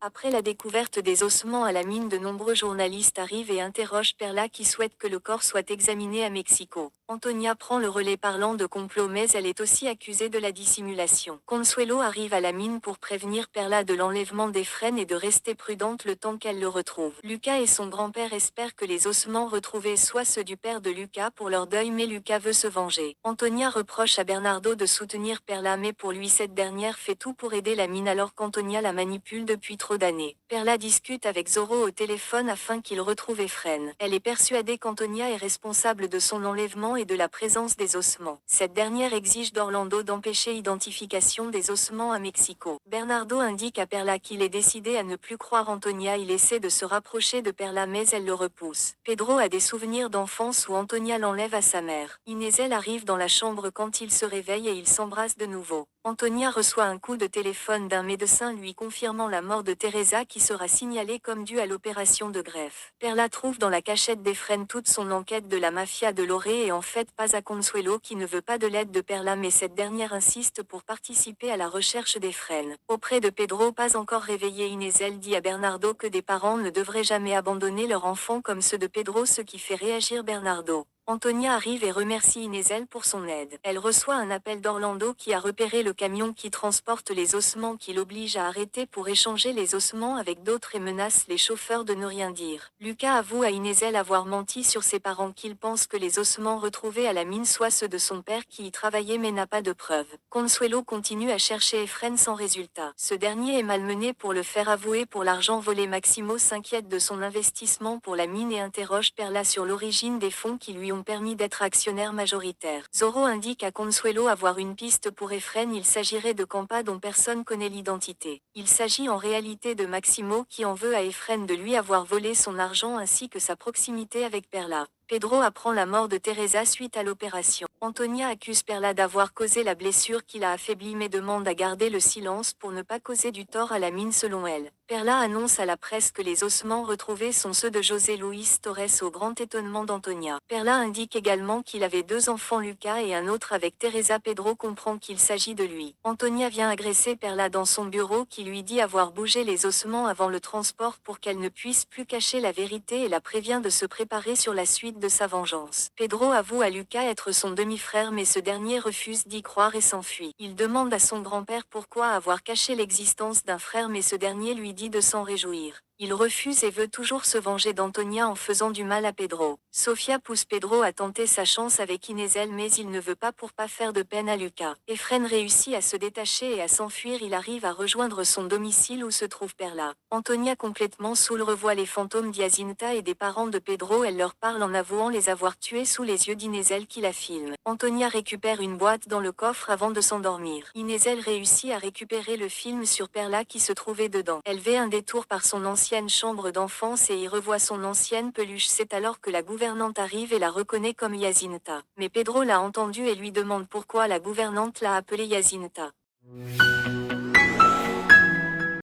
Après la découverte des ossements à la mine, de nombreux journalistes arrivent et interrogent Perla qui souhaite que le corps soit examiné à Mexico. Antonia prend le relais parlant de complot, mais elle est aussi accusée de la dissimulation. Consuelo arrive à la mine pour prévenir Perla de l'enlèvement d'Efren et de rester prudente le temps qu'elle le retrouve. Lucas et son grand-père espèrent que les ossements retrouvés soient ceux du père de Lucas pour leur deuil, mais Lucas veut se venger. Antonia reproche à Bernardo de soutenir Perla, mais pour lui cette dernière fait tout pour aider la mine alors qu'Antonia la manipule depuis trop d'années. Perla discute avec Zorro au téléphone afin qu'il retrouve Efren. Elle est persuadée qu'Antonia est responsable de son enlèvement et de la présence des ossements. Cette dernière exige d'Orlando d'empêcher l'identification des ossements à Mexico. Bernardo indique à Perla qu'il est décidé à ne plus croire Antonia. Il essaie de se rapprocher de Perla, mais elle le repousse. Pedro a des souvenirs d'enfance où Antonia l'enlève à sa mère. Inézel arrive dans la chambre quand il se réveille et ils s'embrassent de nouveau. Antonia reçoit un coup de téléphone d'un médecin lui confirmant la mort de Teresa qui sera signalée comme due à l'opération de greffe. Perla trouve dans la cachette d'Efren toute son enquête de la mafia de Loré et en fait pas à Consuelo qui ne veut pas de l'aide de Perla, mais cette dernière insiste pour participer à la recherche d'Efren. Auprès de Pedro, pas encore réveillé, Inézel dit à Bernardo que des parents ne devraient jamais abandonner leur enfant comme ceux de Pedro, ce qui fait réagir Bernardo. Antonia arrive et remercie Inézel pour son aide. Elle reçoit un appel d'Orlando qui a repéré le camion qui transporte les ossements, qui l'oblige à arrêter pour échanger les ossements avec d'autres et menace les chauffeurs de ne rien dire. Lucas avoue à Inézel avoir menti sur ses parents, qu'il pense que les ossements retrouvés à la mine soient ceux de son père qui y travaillait mais n'a pas de preuves. Consuelo continue à chercher Efren sans résultat. Ce dernier est malmené pour le faire avouer pour l'argent volé. Maximo s'inquiète de son investissement pour la mine et interroge Perla sur l'origine des fonds qui lui ont permis d'être actionnaire majoritaire. Zorro indique à Consuelo avoir une piste pour Efren. Il s'agirait de Campa dont personne connaît l'identité. Il s'agit en réalité de Maximo qui en veut à Efren de lui avoir volé son argent ainsi que sa proximité avec Perla. Pedro apprend la mort de Teresa suite à l'opération. Antonia accuse Perla d'avoir causé la blessure qui l'a affaiblie mais demande à garder le silence pour ne pas causer du tort à la mine selon elle. Perla annonce à la presse que les ossements retrouvés sont ceux de José Luis Torres au grand étonnement d'Antonia. Perla indique également qu'il avait 2 enfants, Lucas et un autre avec Teresa. Pedro comprend qu'il s'agit de lui. Antonia vient agresser Perla dans son bureau qui lui dit avoir bougé les ossements avant le transport pour qu'elle ne puisse plus cacher la vérité et la prévient de se préparer sur la suite de sa vengeance. Pedro avoue à Lucas être son demi-frère mais ce dernier refuse d'y croire et s'enfuit. Il demande à son grand-père pourquoi avoir caché l'existence d'un frère mais ce dernier lui dit de s'en réjouir. Il refuse et veut toujours se venger d'Antonia en faisant du mal à Pedro. Sofia pousse Pedro à tenter sa chance avec Inézel mais il ne veut pas pour pas faire de peine à Lucas. Efren réussit à se détacher et à s'enfuir. Il arrive à rejoindre son domicile où se trouve Perla. Antonia, complètement saoule, revoit les fantômes d'Yacinta et des parents de Pedro. Elle leur parle en avouant les avoir tués sous les yeux d'Inézel qui la filme. Antonia récupère une boîte dans le coffre avant de s'endormir. Inézel réussit à récupérer le film sur Perla qui se trouvait dedans. Elle fait un détour par son ancienne chambre d'enfance et y revoit son ancienne peluche. C'est alors que la gouvernante arrive et la reconnaît comme Yacinta. Mais Pedro l'a entendue et lui demande pourquoi la gouvernante l'a appelée Yacinta.